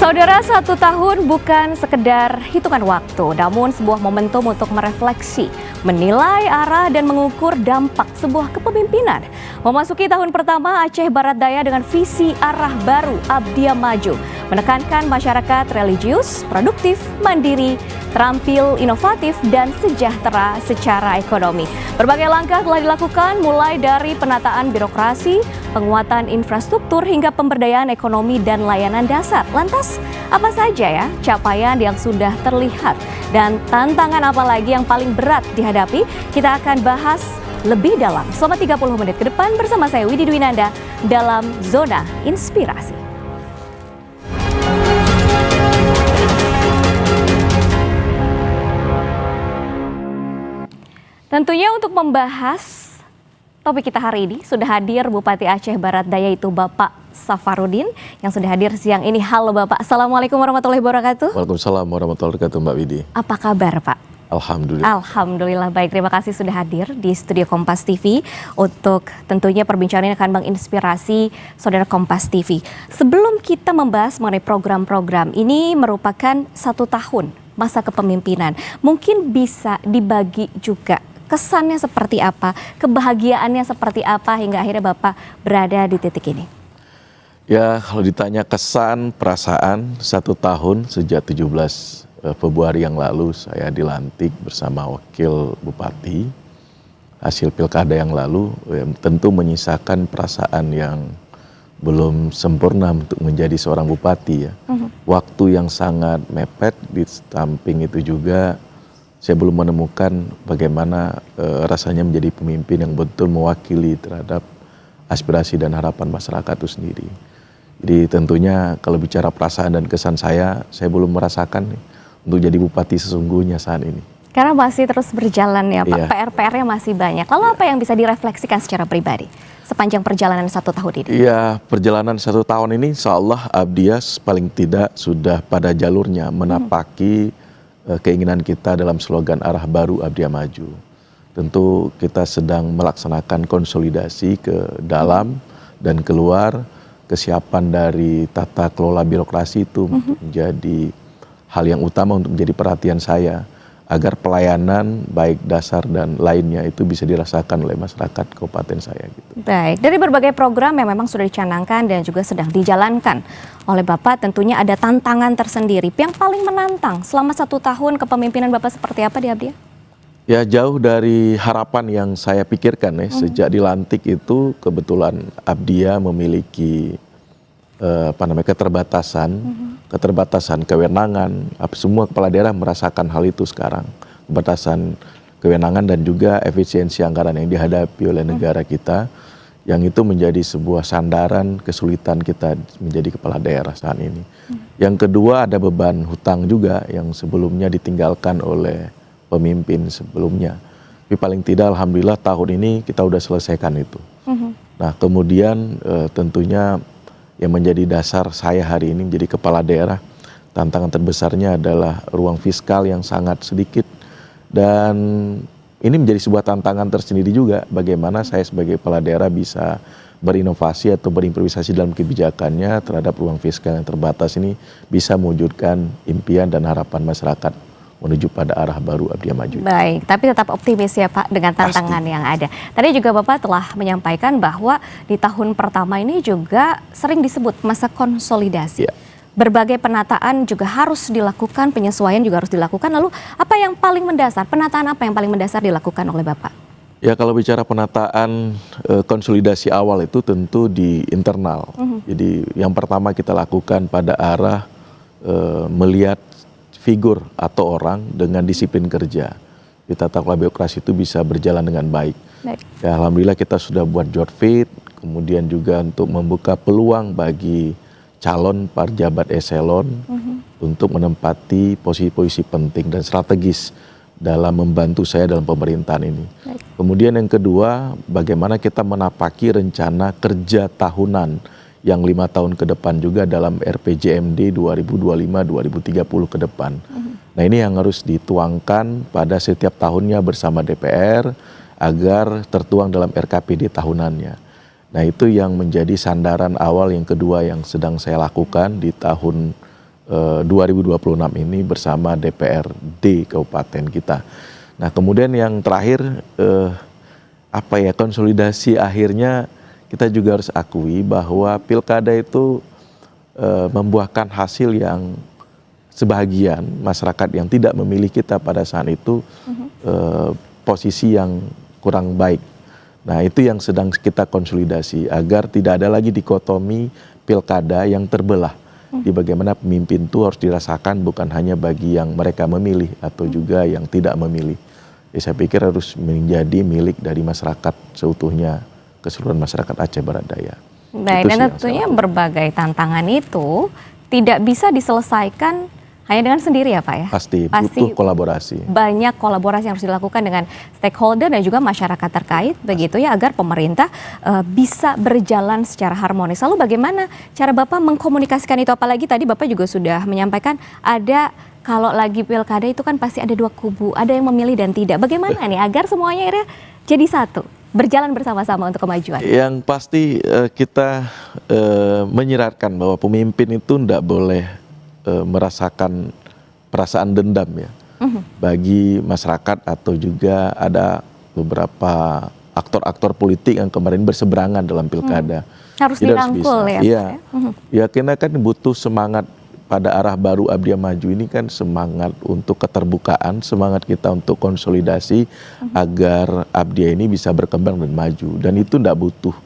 Saudara, 1 tahun bukan sekedar hitungan waktu, namun sebuah momentum untuk merefleksi, menilai arah dan mengukur dampak sebuah kepemimpinan. Memasuki tahun pertama Aceh Barat Daya dengan visi arah baru Abdia Maju, menekankan masyarakat religius, produktif, mandiri, terampil, inovatif, dan sejahtera secara ekonomi. Berbagai langkah telah dilakukan mulai dari penataan birokrasi, penguatan infrastruktur hingga pemberdayaan ekonomi dan layanan dasar. Lantas, apa saja ya capaian yang sudah terlihat dan tantangan apa lagi yang paling berat dihadapi? Kita akan bahas lebih dalam selama 30 menit ke depan bersama saya Widi Dwinanda dalam Zona Inspirasi. Tentunya untuk membahas topik kita hari ini sudah hadir Bupati Aceh Barat Daya yaitu Bapak Safarudin yang sudah hadir siang ini. Halo Bapak, Assalamualaikum warahmatullahi wabarakatuh. Waalaikumsalam warahmatullahi wabarakatuh Mbak Widi. Apa kabar Pak? Alhamdulillah. Alhamdulillah baik, terima kasih sudah hadir di studio Kompas TV untuk tentunya perbincangan ini akan menginspirasi saudara Kompas TV. Sebelum kita membahas mengenai program-program ini merupakan 1 tahun masa kepemimpinan, mungkin bisa dibagi juga kesannya seperti apa, kebahagiaannya seperti apa hingga akhirnya Bapak berada di titik ini? Ya, kalau ditanya kesan, perasaan 1 tahun sejak 17 Februari yang lalu saya dilantik bersama Wakil Bupati. Hasil pilkada yang lalu tentu menyisakan perasaan yang belum sempurna untuk menjadi seorang bupati ya. Waktu yang sangat mepet, di samping itu juga saya belum menemukan bagaimana rasanya menjadi pemimpin yang betul mewakili terhadap aspirasi dan harapan masyarakat itu sendiri. Jadi tentunya kalau bicara perasaan dan kesan saya belum merasakan nih, untuk jadi bupati sesungguhnya saat ini. Karena masih terus berjalan ya Pak, PR-PR-nya masih banyak. Lalu apa yang bisa direfleksikan secara pribadi sepanjang perjalanan 1 tahun ini? Iya, perjalanan 1 tahun ini insya Allah Abdias paling tidak sudah pada jalurnya menapaki keinginan kita dalam slogan arah baru Abdia Maju. Tentu kita sedang melaksanakan konsolidasi ke dalam dan keluar. Kesiapan dari tata kelola birokrasi itu menjadi hal yang utama untuk menjadi perhatian saya, agar pelayanan baik dasar dan lainnya itu bisa dirasakan oleh masyarakat kabupaten saya. Gitu. Baik, dari berbagai program yang memang sudah dicanangkan dan juga sedang dijalankan oleh Bapak, tentunya ada tantangan tersendiri. Yang paling menantang selama 1 tahun kepemimpinan Bapak seperti apa di Abdia? Ya, jauh dari harapan yang saya pikirkan ya. Sejak dilantik itu kebetulan Abdia memiliki keterbatasan kewenangan. Semua kepala daerah merasakan hal itu sekarang, keterbatasan kewenangan dan juga efisiensi anggaran yang dihadapi oleh negara kita, yang itu menjadi sebuah sandaran kesulitan kita menjadi kepala daerah saat ini. Yang kedua ada beban hutang juga yang sebelumnya ditinggalkan oleh pemimpin sebelumnya. Tapi paling tidak alhamdulillah tahun ini kita udah selesaikan itu. Nah kemudian tentunya yang menjadi dasar saya hari ini menjadi kepala daerah, tantangan terbesarnya adalah ruang fiskal yang sangat sedikit. Dan ini menjadi sebuah tantangan tersendiri juga, bagaimana saya sebagai kepala daerah bisa berinovasi atau berimprovisasi dalam kebijakannya terhadap ruang fiskal yang terbatas ini, bisa mewujudkan impian dan harapan masyarakat menuju pada arah baru Abdia Maju. Baik, tapi tetap optimis ya Pak dengan tantangan yang ada. Tadi juga Bapak telah menyampaikan bahwa di tahun pertama ini juga sering disebut masa konsolidasi. Berbagai penataan juga harus dilakukan, penyesuaian juga harus dilakukan. Lalu apa yang paling mendasar, penataan apa yang paling mendasar dilakukan oleh Bapak? Ya, kalau bicara penataan konsolidasi awal itu tentu di internal. Jadi yang pertama kita lakukan pada arah melihat figur atau orang dengan disiplin kerja. Di tata kelola birokrasi itu bisa berjalan dengan baik. Ya, alhamdulillah kita sudah buat job fit, kemudian juga untuk membuka peluang bagi calon pejabat eselon untuk menempati posisi-posisi penting dan strategis dalam membantu saya dalam pemerintahan ini. Kemudian yang kedua, bagaimana kita menapaki rencana kerja tahunan yang 5 tahun ke depan juga dalam RPJMD 2025-2030 ke depan. Nah ini yang harus dituangkan pada setiap tahunnya bersama DPR agar tertuang dalam RKPD tahunannya. Nah itu yang menjadi sandaran awal yang kedua yang sedang saya lakukan di tahun 2026 ini bersama DPRD kabupaten kita. Nah, kemudian yang terakhir konsolidasi akhirnya kita juga harus akui bahwa pilkada itu membuahkan hasil yang sebahagian masyarakat yang tidak memilih kita pada saat itu posisi yang kurang baik. Nah, itu yang sedang kita konsolidasi agar tidak ada lagi dikotomi pilkada yang terbelah. Di bagaimana pemimpin itu harus dirasakan bukan hanya bagi yang mereka memilih atau juga yang tidak memilih. Saya pikir harus menjadi milik dari masyarakat seutuhnya, keseluruhan masyarakat Aceh Barat Daya. Baik, dan tentunya berbagai tantangan itu tidak bisa diselesaikan hanya dengan sendiri ya Pak ya? Pasti butuh kolaborasi. Banyak kolaborasi yang harus dilakukan dengan stakeholder dan juga masyarakat terkait begitu ya agar pemerintah bisa berjalan secara harmonis. Lalu bagaimana cara Bapak mengkomunikasikan itu? Apalagi tadi Bapak juga sudah menyampaikan ada kalau lagi pilkada itu kan pasti ada dua kubu, ada yang memilih dan tidak. Bagaimana nih agar semuanya akhirnya jadi satu, berjalan bersama-sama untuk kemajuan? Yang pasti kita menyiratkan bahwa pemimpin itu tidak boleh merasakan perasaan dendam ya bagi masyarakat atau juga ada beberapa aktor-aktor politik yang kemarin berseberangan dalam pilkada. Harus dirangkul ya. Iya. Ya kita kan butuh semangat pada arah baru Abdiya Maju ini kan semangat untuk keterbukaan, semangat kita untuk konsolidasi agar Abdiya ini bisa berkembang dan maju. Dan itu tidak butuh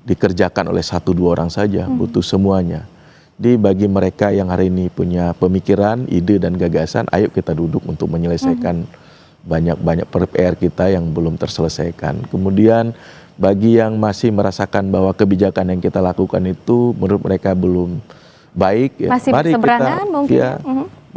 dikerjakan oleh 1-2 orang saja, butuh semuanya. Jadi bagi mereka yang hari ini punya pemikiran, ide dan gagasan, ayo kita duduk untuk menyelesaikan banyak-banyak PR kita yang belum terselesaikan. Kemudian bagi yang masih merasakan bahwa kebijakan yang kita lakukan itu menurut mereka belum baik, ya, masih mari berseberangan kita mungkin. Ya,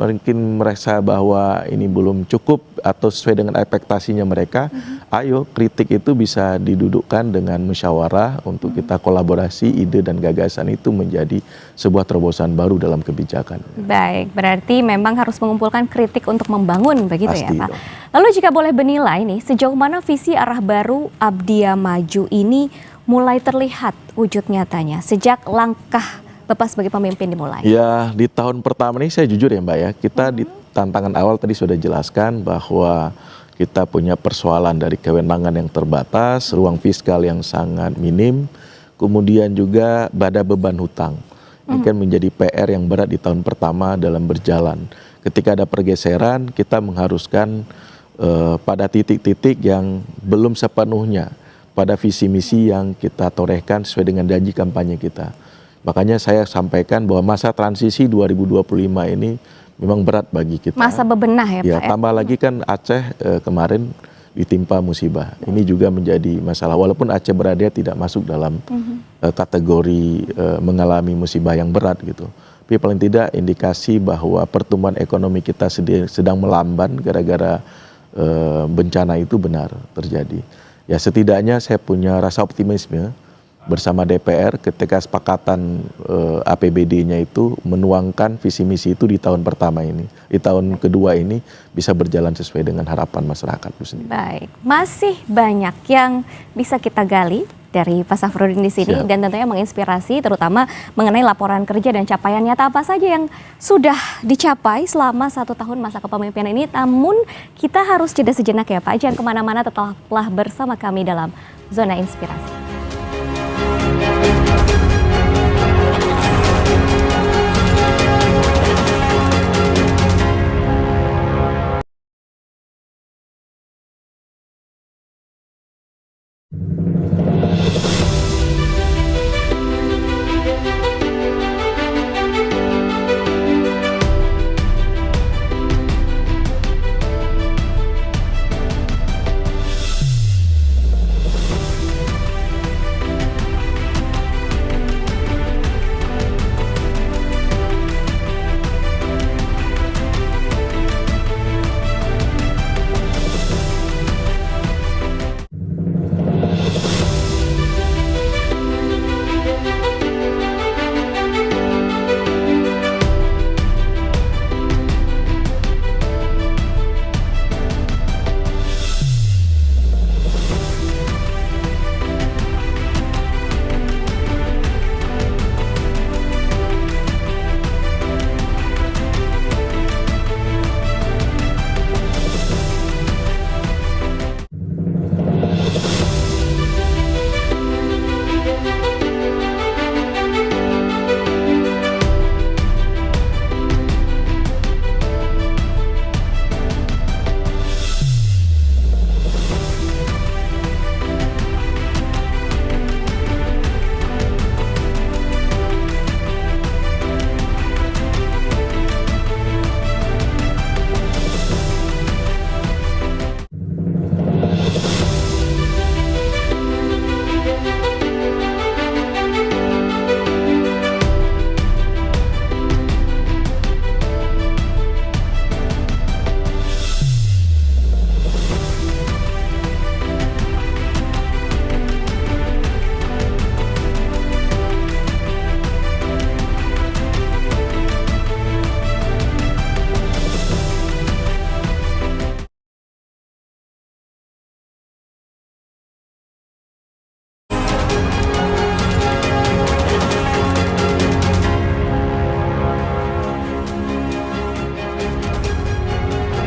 mungkin merasa bahwa ini belum cukup atau sesuai dengan ekspektasinya mereka, ayo kritik itu bisa didudukkan dengan musyawarah untuk kita kolaborasi ide dan gagasan itu menjadi sebuah terobosan baru dalam kebijakan. Baik, berarti memang harus mengumpulkan kritik untuk membangun begitu. Pasti, ya Pak. Dong. Lalu jika boleh benilai nih, sejauh mana visi arah baru Abdiya Maju ini mulai terlihat wujud nyatanya sejak langkah Bapak sebagai pemimpin dimulai? Ya, di tahun pertama ini saya jujur ya Mbak ya, kita di tantangan awal tadi sudah jelaskan bahwa kita punya persoalan dari kewenangan yang terbatas, ruang fiskal yang sangat minim, kemudian juga ada beban hutang. Ini kan menjadi PR yang berat di tahun pertama dalam berjalan. Ketika ada pergeseran, kita mengharuskan pada titik-titik yang belum sepenuhnya pada visi misi yang kita torehkan sesuai dengan janji kampanye kita. Makanya saya sampaikan bahwa masa transisi 2025 ini memang berat bagi kita. Masa bebenah ya Pak ya? Tambah lagi kan Aceh kemarin ditimpa musibah. Ini juga menjadi masalah. Walaupun Aceh berada tidak masuk dalam kategori mengalami musibah yang berat gitu. Tapi paling tidak indikasi bahwa pertumbuhan ekonomi kita sedang melamban gara-gara bencana itu benar terjadi. Ya setidaknya saya punya rasa optimisme bersama DPR ketika kesepakatan APBD-nya itu menuangkan visi misi itu di tahun pertama ini, di tahun kedua ini bisa berjalan sesuai dengan harapan masyarakat itu sendiri. Baik, masih banyak yang bisa kita gali dari Pak Safruddin di sini. Siap. Dan tentunya menginspirasi terutama mengenai laporan kerja dan capaian nyata apa saja yang sudah dicapai selama 1 tahun masa kepemimpinan ini. Namun kita harus jeda sejenak ya Pak, jangan kemana-mana, tetaplah bersama kami dalam Zona Inspirasi.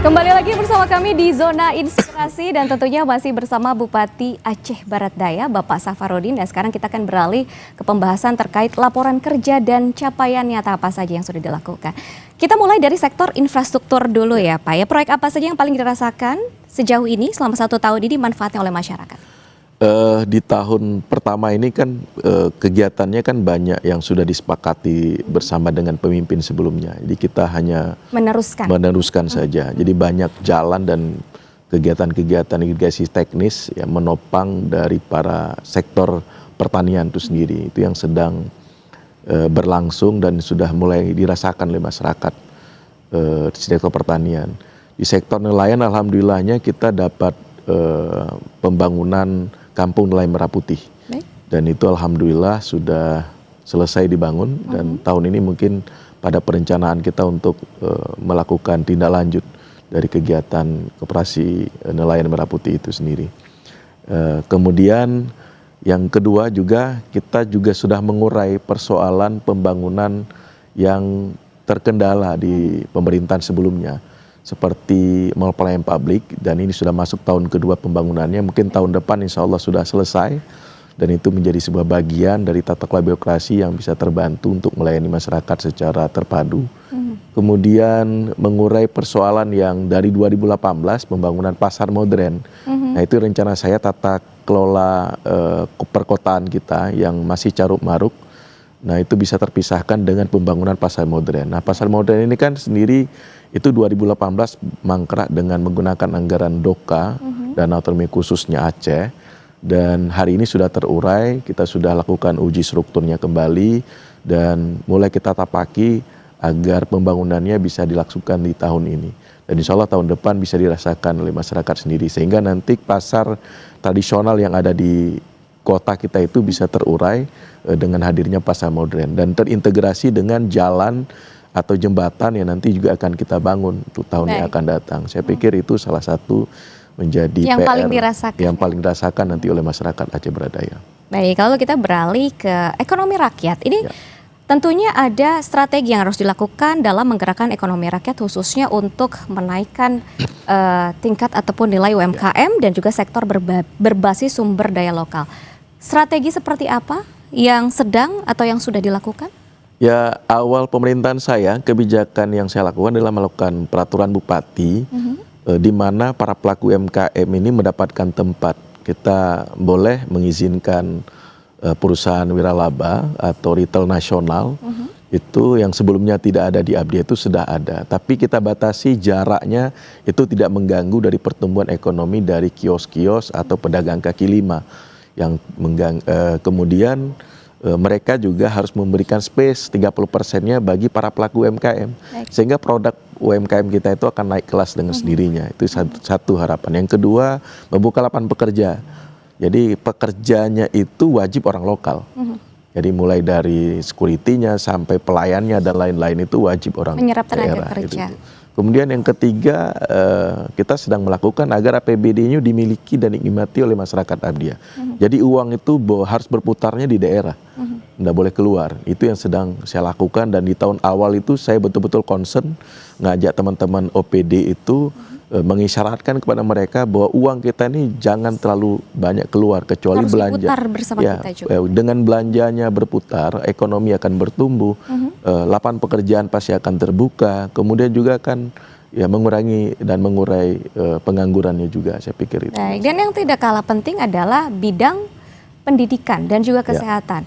Kembali lagi bersama kami di Zona Inspirasi dan tentunya masih bersama Bupati Aceh Barat Daya, Bapak Safarudin. Dan sekarang kita akan beralih ke pembahasan terkait laporan kerja dan capaian nyata apa saja yang sudah dilakukan. Kita mulai dari sektor infrastruktur dulu ya Pak. Ya, proyek apa saja yang paling dirasakan sejauh ini selama 1 tahun ini dimanfaatkan oleh masyarakat? Di tahun pertama ini kan kegiatannya kan banyak yang sudah disepakati bersama dengan pemimpin sebelumnya. Jadi kita hanya meneruskan saja. Jadi banyak jalan dan kegiatan-kegiatan irigasi teknis yang menopang dari para sektor pertanian itu sendiri. Itu yang sedang berlangsung dan sudah mulai dirasakan oleh masyarakat di sektor pertanian. Di sektor nelayan alhamdulillahnya kita dapat pembangunan Kampung Nelayan Merah Putih. Baik. Dan itu alhamdulillah sudah selesai dibangun dan tahun ini mungkin pada perencanaan kita untuk melakukan tindak lanjut dari kegiatan koperasi nelayan Merah Putih itu sendiri. Kemudian yang kedua juga kita juga sudah mengurai persoalan pembangunan yang terkendala di pemerintahan sebelumnya. Seperti mall pelayanan publik dan ini sudah masuk tahun kedua pembangunannya, mungkin tahun depan insya Allah sudah selesai dan itu menjadi sebuah bagian dari tata kelola birokrasi yang bisa terbantu untuk melayani masyarakat secara terpadu. Kemudian mengurai persoalan yang dari 2018 pembangunan pasar modern. Nah itu rencana saya tata kelola perkotaan kita yang masih caruk maruk. Nah itu bisa terpisahkan dengan pembangunan pasar modern. Nah pasar modern ini kan sendiri itu 2018 mangkrak dengan menggunakan anggaran DOKA, Dana Otonomi Khususnya Aceh. Dan hari ini sudah terurai, kita sudah lakukan uji strukturnya kembali dan mulai kita tapaki agar pembangunannya bisa dilakukan di tahun ini. Dan insya Allah tahun depan bisa dirasakan oleh masyarakat sendiri. Sehingga nanti pasar tradisional yang ada di kota kita itu bisa terurai dengan hadirnya pasar modern dan terintegrasi dengan jalan atau jembatan yang nanti juga akan kita bangun untuk tahun yang akan datang. Saya pikir itu salah satu menjadi yang PR yang paling dirasakan nanti oleh masyarakat Aceh Barat Daya. Baik, kalau kita beralih ke ekonomi rakyat, ini tentunya ada strategi yang harus dilakukan dalam menggerakkan ekonomi rakyat khususnya untuk menaikkan tingkat ataupun nilai UMKM dan juga sektor berbasis sumber daya lokal. Strategi seperti apa yang sedang atau yang sudah dilakukan? Ya, awal pemerintahan saya, kebijakan yang saya lakukan adalah melakukan peraturan bupati, di mana para pelaku UMKM ini mendapatkan tempat. Kita boleh mengizinkan perusahaan wiralaba atau retail nasional, itu yang sebelumnya tidak ada di Abdi itu sudah ada. Tapi kita batasi jaraknya itu tidak mengganggu dari pertumbuhan ekonomi dari kios-kios atau pedagang kaki lima. Yang kemudian mereka juga harus memberikan space 30%-nya bagi para pelaku UMKM. Sehingga produk UMKM kita itu akan naik kelas dengan sendirinya. Itu satu harapan. Yang kedua, membuka lapangan pekerja. Jadi pekerjanya itu wajib orang lokal. Jadi mulai dari security-nya sampai pelayannya dan lain-lain itu wajib orang menyerap tenaga daerah. kerja. Kemudian yang ketiga, kita sedang melakukan agar APBD-nya dimiliki dan dinikmati oleh masyarakat Abdia. Jadi uang itu harus berputarnya di daerah, tidak boleh keluar. Itu yang sedang saya lakukan dan di tahun awal itu saya betul-betul concern ngajak teman-teman OPD itu mengisyaratkan kepada mereka bahwa uang kita ini jangan terlalu banyak keluar kecuali harus belanja. Berputar bersama kita juga. Dengan belanjanya berputar, ekonomi akan bertumbuh, lapangan pekerjaan pasti akan terbuka, kemudian juga akan mengurangi dan mengurai penganggurannya juga. Saya pikir itu. Baik, dan yang tidak kalah penting adalah bidang pendidikan dan juga kesehatan.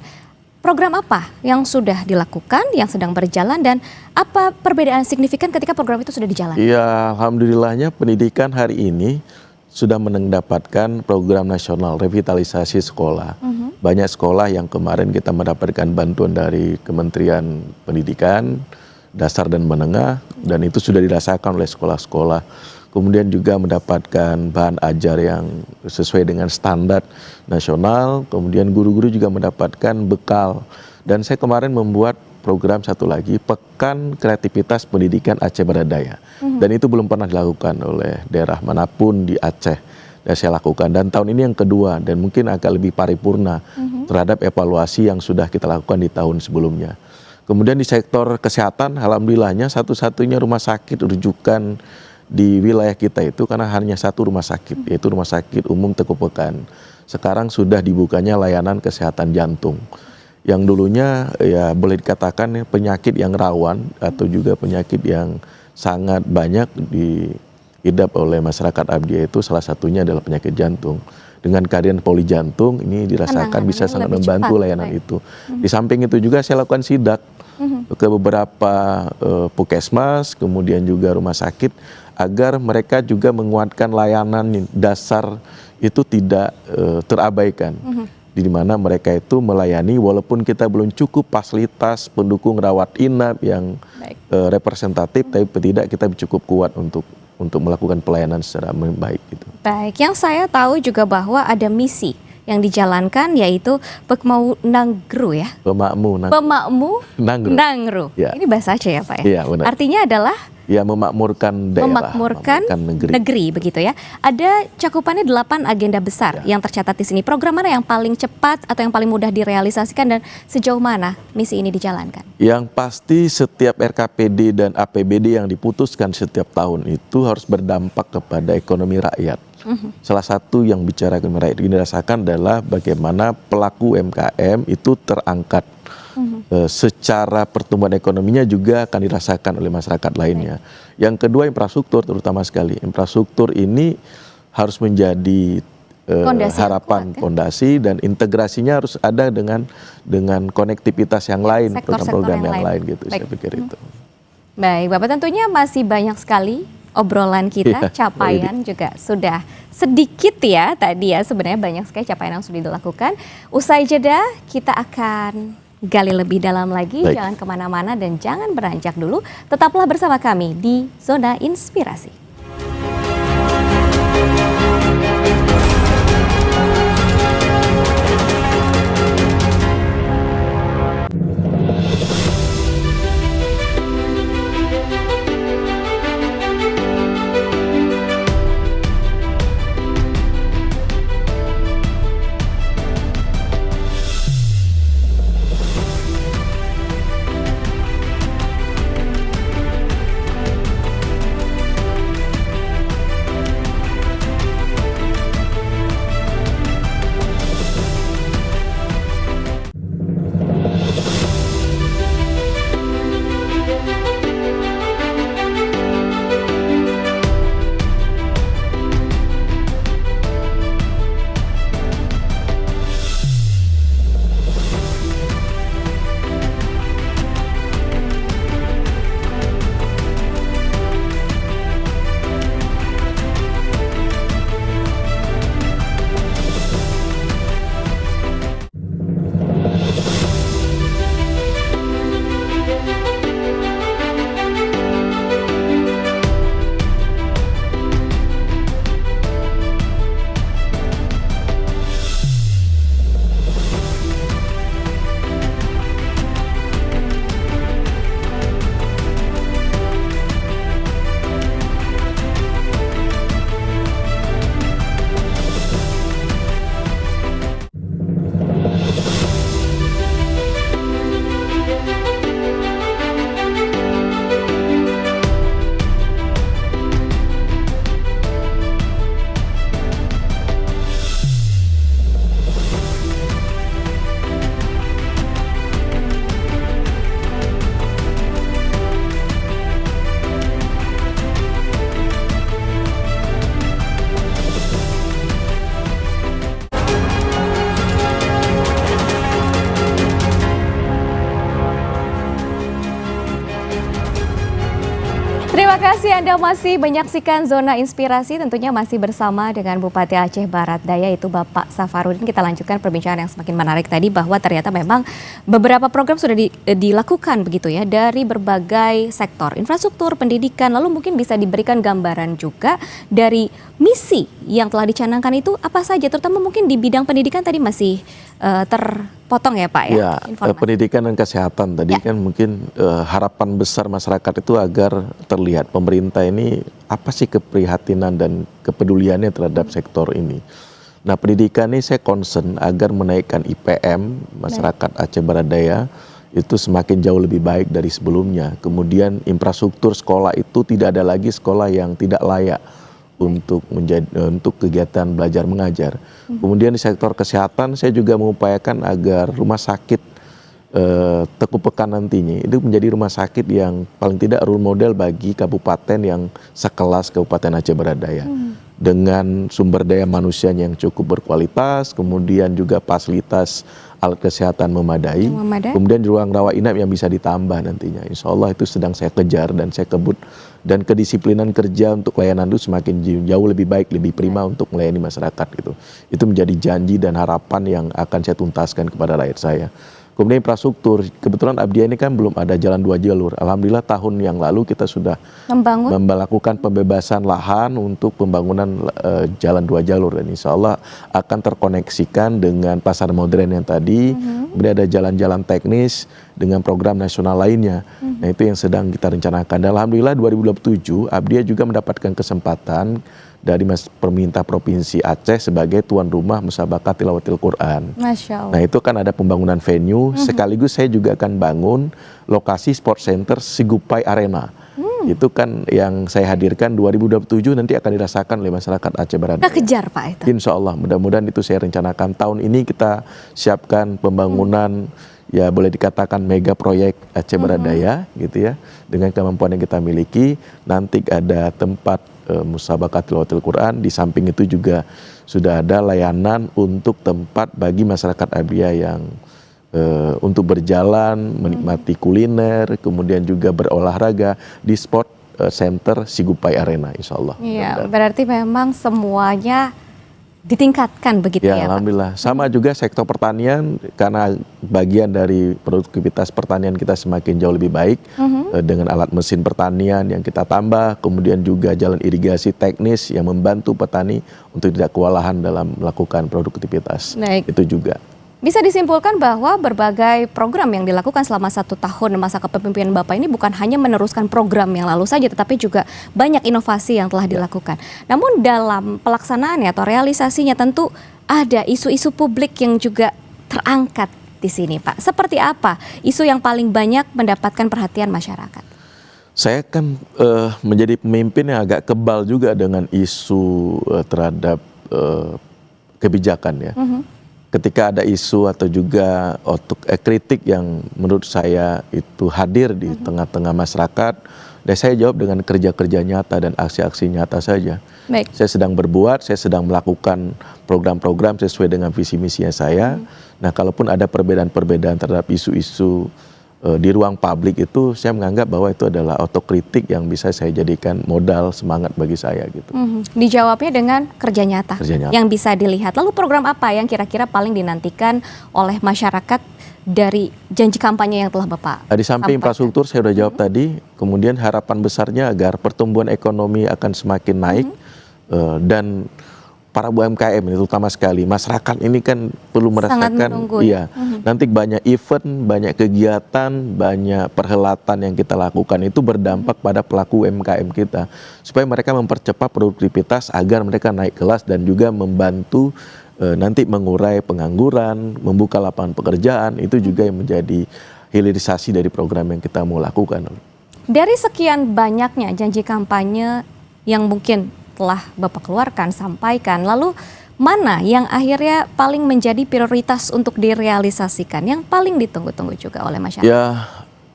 Program apa yang sudah dilakukan, yang sedang berjalan, dan apa perbedaan signifikan ketika program itu sudah dijalankan? Ya, alhamdulillahnya pendidikan hari ini sudah mendapatkan program nasional revitalisasi sekolah. Banyak sekolah yang kemarin kita mendapatkan bantuan dari Kementerian Pendidikan, Dasar dan Menengah, dan itu sudah dirasakan oleh sekolah-sekolah. Kemudian juga mendapatkan bahan ajar yang sesuai dengan standar nasional, kemudian guru-guru juga mendapatkan bekal. Dan saya kemarin membuat program satu lagi, Pekan Kreativitas Pendidikan Aceh Barat Daya. Dan itu belum pernah dilakukan oleh daerah manapun di Aceh. Dan saya lakukan, dan tahun ini yang kedua, dan mungkin agak lebih paripurna terhadap evaluasi yang sudah kita lakukan di tahun sebelumnya. Kemudian di sektor kesehatan, alhamdulillahnya satu-satunya rumah sakit rujukan di wilayah kita itu karena hanya satu rumah sakit, yaitu Rumah Sakit Umum Teguh Pekan. Sekarang sudah dibukanya layanan kesehatan jantung. Yang dulunya ya boleh dikatakan penyakit yang rawan atau juga penyakit yang sangat banyak diidap oleh masyarakat Abdia itu salah satunya adalah penyakit jantung. Dengan kehadiran poli jantung ini dirasakan bisa sangat membantu layanan itu. Di samping itu juga saya lakukan sidak ke beberapa puskesmas, kemudian juga rumah sakit agar mereka juga menguatkan layanan dasar itu tidak terabaikan. Di mana mereka itu melayani walaupun kita belum cukup fasilitas pendukung rawat inap yang representatif, tapi tidak kita cukup kuat untuk melakukan pelayanan secara baik gitu. Baik, yang saya tahu juga bahwa ada misi yang dijalankan yaitu Pekmau Nangru ya. Pemakmu Nangru. Ya. Ini bahasa Aceh ya Pak ya? Iya, benar. Artinya adalah ya memakmurkan daerah, memakmurkan negeri begitu ya. Ada cakupannya 8 agenda besar yang tercatat di sini. Program mana yang paling cepat atau yang paling mudah direalisasikan dan sejauh mana misi ini dijalankan? Yang pasti setiap RKPD dan APBD yang diputuskan setiap tahun itu harus berdampak kepada ekonomi rakyat. Salah satu yang bicara ekonomi rakyat ini dirasakan adalah bagaimana pelaku UMKM itu terangkat. Secara pertumbuhan ekonominya juga akan dirasakan oleh masyarakat lainnya. Yang kedua infrastruktur terutama sekali. Infrastruktur ini harus menjadi harapan fondasi dan integrasinya harus ada dengan konektivitas yang lain, program-program yang lain gitu. Saya pikir itu. Baik, Bapak tentunya masih banyak sekali obrolan kita, capaian juga sudah sedikit ya tadi ya, sebenarnya banyak sekali capaian yang sudah dilakukan. Usai jeda kita akan gali lebih dalam lagi, jangan kemana-mana dan jangan beranjak dulu, tetaplah bersama kami di Zona Inspirasi. Terima kasih Anda masih menyaksikan Zona Inspirasi, tentunya masih bersama dengan Bupati Aceh Barat Daya yaitu Bapak Safarudin. Kita lanjutkan perbincangan yang semakin menarik tadi bahwa ternyata memang beberapa program sudah dilakukan begitu ya dari berbagai sektor, infrastruktur, pendidikan, lalu mungkin bisa diberikan gambaran juga dari misi yang telah dicanangkan itu apa saja, terutama mungkin di bidang pendidikan tadi masih terpotong ya Pak ya? Ya, pendidikan dan kesehatan tadi kan mungkin harapan besar masyarakat itu agar terlihat pemerintah ini apa sih keprihatinan dan kepeduliannya terhadap sektor ini. Nah, pendidikan ini saya concern agar menaikkan IPM masyarakat Aceh Barat Daya itu semakin jauh lebih baik dari sebelumnya. Kemudian infrastruktur sekolah itu tidak ada lagi sekolah yang tidak layak untuk kegiatan belajar mengajar. Kemudian di sektor kesehatan saya juga mengupayakan agar rumah sakit Teku Pekan nantinya itu menjadi rumah sakit yang paling tidak role model bagi kabupaten yang sekelas Kabupaten Aceh Baradaya. Dengan sumber daya manusianya yang cukup berkualitas, kemudian juga fasilitas alat kesehatan memadai, kemudian ruang rawat inap yang bisa ditambah nantinya. Insya Allah itu sedang saya kejar dan saya kebut, dan kedisiplinan kerja untuk layanan itu semakin jauh lebih baik, lebih prima untuk melayani masyarakat gitu. Itu menjadi janji dan harapan yang akan saya tuntaskan kepada rakyat saya. Kemudian infrastruktur, kebetulan Abdiya ini kan belum ada jalan 2 jalur. Alhamdulillah tahun yang lalu kita sudah melakukan pembebasan lahan untuk pembangunan jalan 2 jalur. Dan insya Allah akan terkoneksikan dengan pasar modern yang tadi. Kemudian ada jalan-jalan teknis dengan program nasional lainnya. Nah itu yang sedang kita rencanakan. Dan Alhamdulillah 2027 Abdiya juga mendapatkan kesempatan dari pemerintah Provinsi Aceh sebagai tuan rumah Musabaqah Tilawatil Quran. Masya Allah. Nah itu kan ada pembangunan venue, sekaligus saya juga akan bangun lokasi sport center Sigupai Arena. Itu kan yang saya hadirkan 2027 nanti akan dirasakan oleh masyarakat Aceh Baradaya. Kita kejar Pak itu. Insya Allah, mudah-mudahan itu saya rencanakan. Tahun ini kita siapkan pembangunan ya boleh dikatakan mega proyek Aceh Baradaya gitu ya. Dengan kemampuan yang kita miliki, nanti ada tempat Musabaqah Tilawatil Quran. Di samping itu juga sudah ada layanan untuk tempat bagi masyarakat Abdiya yang untuk berjalan, menikmati kuliner, kemudian juga berolahraga di sport center Sigupai Arena, insya Allah. Iya, berarti memang semuanya ditingkatkan begitu ya, Alhamdulillah. Pak? Sama juga sektor pertanian, karena bagian dari produktivitas pertanian kita semakin jauh lebih baik dengan alat mesin pertanian yang kita tambah, kemudian juga jalan irigasi teknis yang membantu petani untuk tidak kewalahan dalam melakukan produktivitas. Baik. Itu juga. Bisa disimpulkan bahwa berbagai program yang dilakukan selama 1 tahun masa kepemimpinan Bapak ini bukan hanya meneruskan program yang lalu saja, tetapi juga banyak inovasi yang telah dilakukan. Namun dalam pelaksanaannya atau realisasinya tentu ada isu-isu publik yang juga terangkat di sini, Pak. Seperti apa isu yang paling banyak mendapatkan perhatian masyarakat? Saya kan menjadi pemimpin yang agak kebal juga dengan isu terhadap kebijakan ya. Ketika ada isu atau juga kritik yang menurut saya itu hadir di tengah-tengah masyarakat, dan saya jawab dengan kerja-kerja nyata dan aksi-aksi nyata saja. Baik. Saya sedang berbuat, saya sedang melakukan program-program sesuai dengan visi misinya saya. Nah, kalaupun ada perbedaan-perbedaan terhadap isu-isu di ruang publik itu, saya menganggap bahwa itu adalah otokritik yang bisa saya jadikan modal semangat bagi saya gitu. Dijawabnya dengan kerja nyata yang bisa dilihat. Lalu program apa yang kira-kira paling dinantikan oleh masyarakat dari janji kampanye yang telah Bapak di samping infrastruktur saya sudah jawab tadi, kemudian harapan besarnya agar pertumbuhan ekonomi akan semakin naik dan para UMKM ini terutama sekali masyarakat ini kan perlu merasakan nanti banyak event, banyak kegiatan, banyak perhelatan yang kita lakukan itu berdampak pada pelaku UMKM kita supaya mereka mempercepat produktivitas agar mereka naik kelas dan juga membantu nanti mengurai pengangguran, membuka lapangan pekerjaan. Itu juga yang menjadi hilirisasi dari program yang kita mau lakukan. Dari sekian banyaknya janji kampanye yang mungkin telah Bapak keluarkan, sampaikan, lalu mana yang akhirnya paling menjadi prioritas untuk direalisasikan, yang paling ditunggu-tunggu juga oleh masyarakat?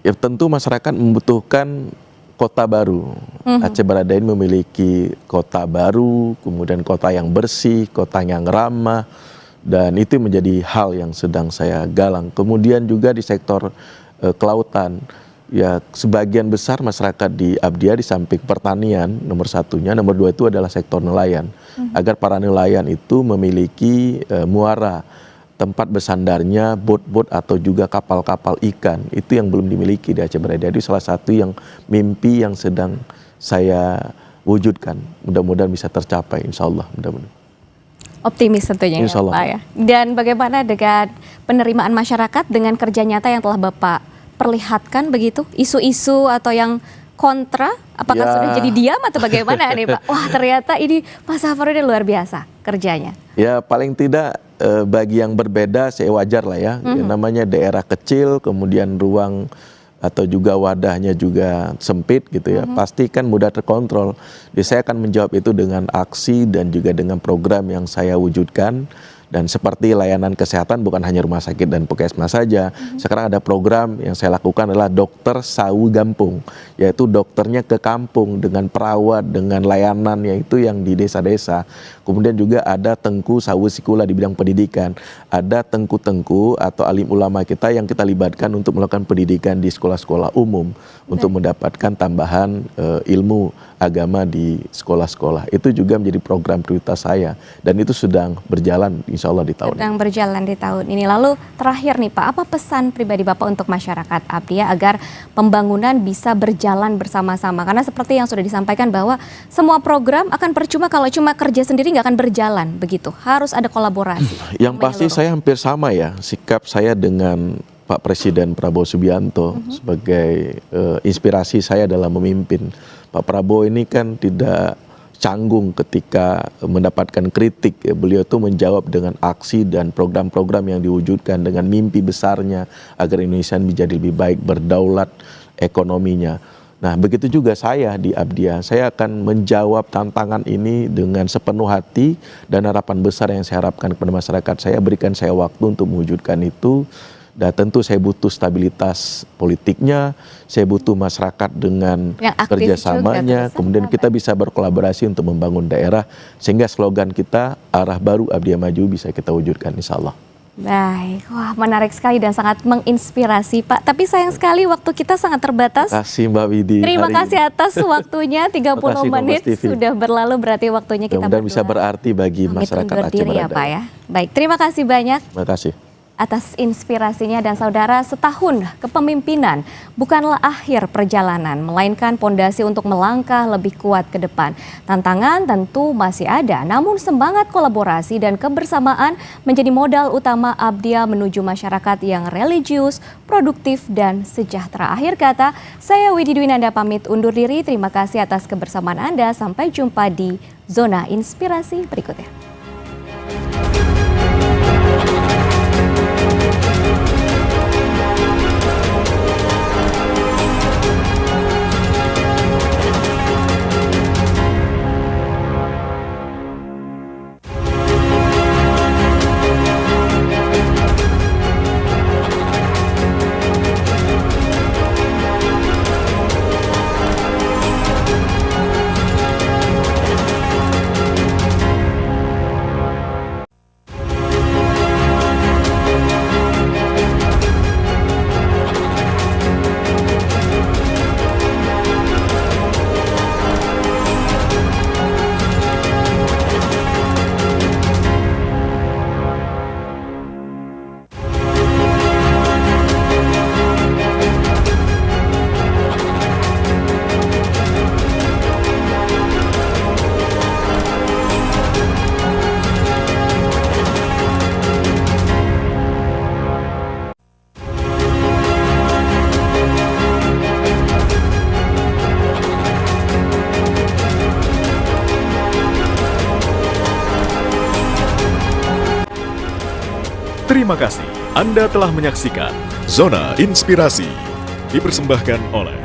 Ya tentu masyarakat membutuhkan kota baru. Aceh Baradaya memiliki kota baru, kemudian kota yang bersih, kota yang ramah, dan itu menjadi hal yang sedang saya galang. Kemudian juga di sektor kelautan, ya sebagian besar masyarakat di Abdiya di samping pertanian nomor satunya, nomor 2 itu adalah sektor nelayan. Agar para nelayan itu memiliki muara tempat bersandarnya bot-bot atau juga kapal-kapal ikan, itu yang belum dimiliki di Aceh Baradaya. Itu salah satu yang mimpi yang sedang saya wujudkan. Mudah-mudahan bisa tercapai, insya Allah. Mudah-mudahan. Optimis tentunya ya, Pak ya. Dan bagaimana dengan penerimaan masyarakat dengan kerja nyata yang telah Bapak perlihatkan begitu, isu-isu atau yang kontra, apakah sudah jadi diam atau bagaimana nih Pak? Wah ternyata ini Pak Safarudin luar biasa kerjanya. Ya paling tidak bagi yang berbeda saya wajar lah ya. Namanya daerah kecil, kemudian ruang atau juga wadahnya juga sempit gitu ya, pasti kan mudah terkontrol. Jadi saya akan menjawab itu dengan aksi dan juga dengan program yang saya wujudkan. Dan seperti layanan kesehatan bukan hanya rumah sakit dan puskesmas saja. Sekarang ada program yang saya lakukan adalah dokter sawu gampung, yaitu dokternya ke kampung dengan perawat, dengan layanannya itu yang di desa-desa. Kemudian juga ada tengku sawu sikula di bidang pendidikan. Ada tengku-tengku atau alim ulama kita yang kita libatkan untuk melakukan pendidikan di sekolah-sekolah umum untuk mendapatkan tambahan ilmu agama di sekolah-sekolah. Itu juga menjadi program prioritas saya dan itu sedang berjalan insya Allah di tahun sedang berjalan di tahun ini. Lalu terakhir nih Pak, apa pesan pribadi Bapak untuk masyarakat Abdia agar pembangunan bisa berjalan bersama-sama? Karena seperti yang sudah disampaikan bahwa semua program akan percuma kalau cuma kerja sendiri nggak akan berjalan begitu. Harus ada kolaborasi. Yang pasti saya hampir sama ya sikap saya dengan Pak Presiden Prabowo Subianto sebagai inspirasi saya dalam memimpin. Pak Prabowo ini kan tidak canggung ketika mendapatkan kritik. Beliau tuh menjawab dengan aksi dan program-program yang diwujudkan dengan mimpi besarnya agar Indonesia menjadi lebih baik, berdaulat ekonominya. Nah, begitu juga saya di Abdia. Saya akan menjawab tantangan ini dengan sepenuh hati dan harapan besar yang saya harapkan kepada masyarakat. Saya berikan saya waktu untuk mewujudkan itu. Dan tentu saya butuh stabilitas politiknya, saya butuh masyarakat dengan kerjasamanya, kemudian kita bisa berkolaborasi untuk membangun daerah, sehingga slogan kita arah baru Abdia Maju bisa kita wujudkan insya Allah. Baik, wah menarik sekali dan sangat menginspirasi Pak. Tapi sayang sekali waktu kita sangat terbatas. Terima kasih Mbak Widi. Terima kasih atas waktunya, 30 menit sudah berlalu, berarti waktunya kita berdua. Dan bisa berarti bagi masyarakat Aceh ya Pak ya. Baik, terima kasih banyak. Terima kasih Atas inspirasinya dan saudara, setahun kepemimpinan bukanlah akhir perjalanan, melainkan pondasi untuk melangkah lebih kuat ke depan. Tantangan tentu masih ada, namun semangat kolaborasi dan kebersamaan menjadi modal utama Abdia menuju masyarakat yang religius, produktif, dan sejahtera. Akhir kata, saya Widi Dwinanda pamit undur diri. Terima kasih atas kebersamaan Anda. Sampai jumpa di Zona Inspirasi berikutnya. Terima kasih Anda telah menyaksikan Zona Inspirasi, dipersembahkan oleh